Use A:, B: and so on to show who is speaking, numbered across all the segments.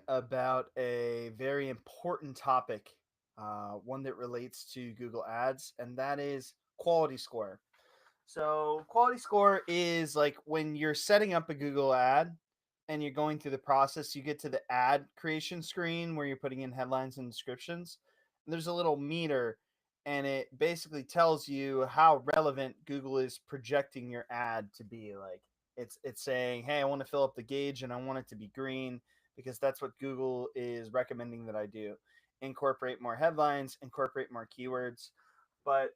A: about a very important topic, one that relates to Google Ads, and that is quality score. So, quality score is like when you're setting up a Google ad and you're going through the process, you get to the ad creation screen where you're putting in headlines and descriptions. And there's a little meter, and it basically tells you how relevant Google is projecting your ad to be. Like it's saying, "Hey, I want to fill up the gauge and I want it to be green because that's what Google is recommending that I do. Incorporate more headlines, incorporate more keywords." But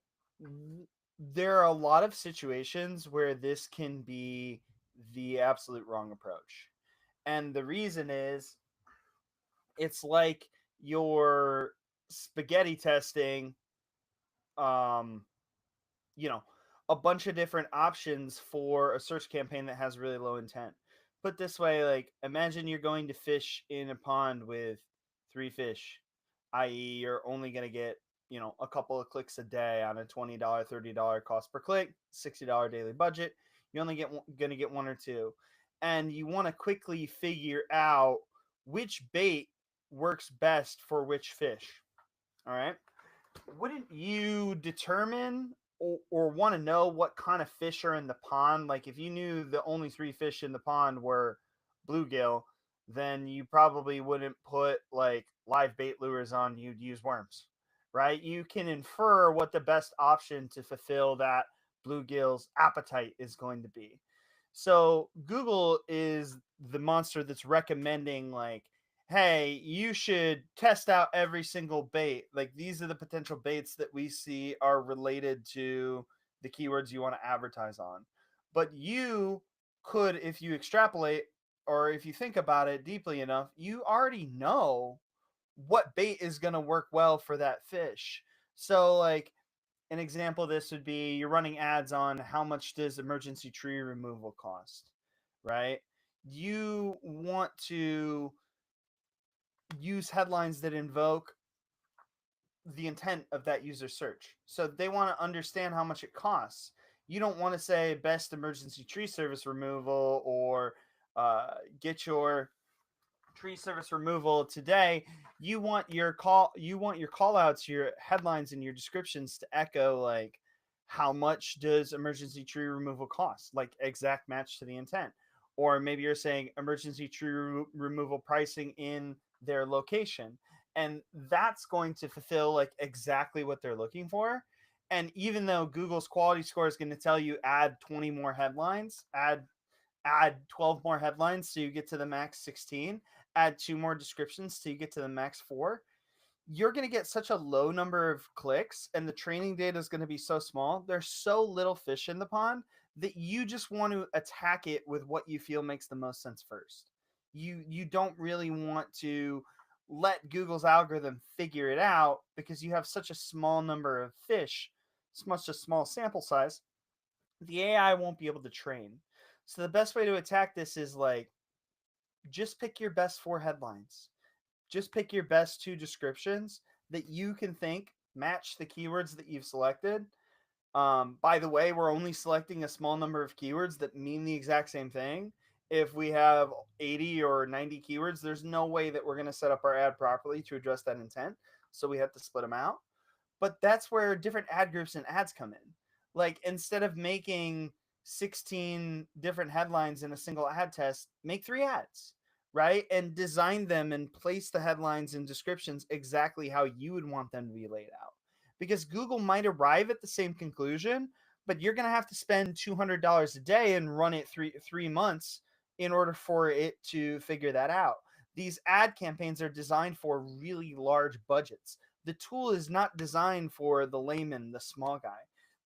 A: there are a lot of situations where this can be the absolute wrong approach. And the reason is it's like you're spaghetti testing um you know a bunch of different options for a search campaign that has really low intent. Put this way, like imagine you're going to fish in a pond with three fish, i.e. you're only going to get a couple of clicks a day on a $20 $30 cost per click, $60 daily budget. You're only going to get one or two, and you want to quickly figure out which bait works best for which fish. All right, wouldn't you determine or want to know what kind of fish are in the pond? Like if you knew the only three fish in the pond were bluegill, then you probably wouldn't put like live bait lures on, you'd use worms, right? You can infer what the best option to fulfill that bluegill's appetite is going to be. So Google is the monster that's recommending, like, hey, you should test out every single bait. Like these are the potential baits that we see are related to the keywords you want to advertise on. But you could, if you extrapolate or if you think about it deeply enough, you already know what bait is going to work well for that fish. So like an example of this would be you're running ads on how much does emergency tree removal cost, right? You want to use headlines that invoke the intent of that user search. So they want to understand how much it costs. You don't want to say best emergency tree service removal or get your tree service removal today. You want your call outs, your headlines and your descriptions to echo like how much does emergency tree removal cost, like exact match to the intent. Or maybe you're saying emergency tree removal pricing in their location, and that's going to fulfill like exactly what they're looking for. And even though Google's quality score is going to tell you add 20 more headlines, add 12 more headlines so you get to the max 16, add two more descriptions so you get to the max 4, you're going to get such a low number of clicks and the training data is going to be so small. There's so little fish in the pond that you just want to attack it with what you feel makes the most sense first. You don't really want to let Google's algorithm figure it out because you have such a small number of fish, such a small sample size, the AI won't be able to train. So the best way to attack this is like just pick your best 4 headlines. Just pick your best 2 descriptions that you can think match the keywords that you've selected. By the way, we're only selecting a small number of keywords that mean the exact same thing. If we have 80 or 90 keywords, there's no way that we're going to set up our ad properly to address that intent. So we have to split them out. But that's where different ad groups and ads come in. Like instead of making 16 different headlines in a single ad test, make 3 ads, right? And design them and place the headlines and descriptions exactly how you would want them to be laid out. Because Google might arrive at the same conclusion, but you're going to have to spend $200 a day and run it three months in order for it to figure that out. These ad campaigns are designed for really large budgets. The tool is not designed for the layman, the small guy.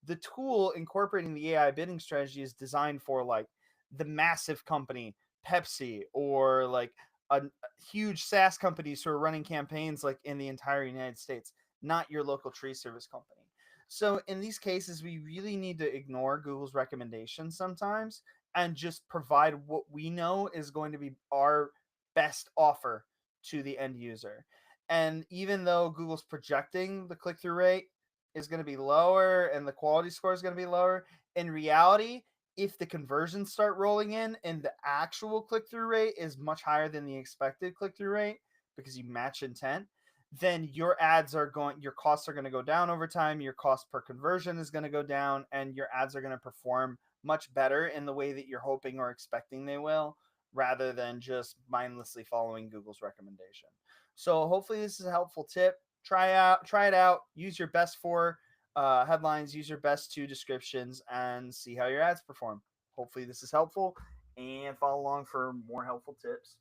A: The tool incorporating the AI bidding strategy is designed for like the massive company, Pepsi, or like a huge SaaS companies who are running campaigns like in the entire United States, not your local tree service company. So in these cases, we really need to ignore Google's recommendations sometimes and just provide what we know is going to be our best offer to the end user. And even though Google's projecting the click through rate is going to be lower and the quality score is going to be lower, in reality, if the conversions start rolling in and the actual click through rate is much higher than the expected click through rate because you match intent, then your costs are going to go down over time. Your cost per conversion is going to go down, and your ads are going to perform much better in the way that you're hoping or expecting they will, rather than just mindlessly following Google's recommendation. So hopefully this is a helpful tip. Try it out. Use your best four headlines, use your best two descriptions, and see how your ads perform. Hopefully this is helpful, and follow along for more helpful tips.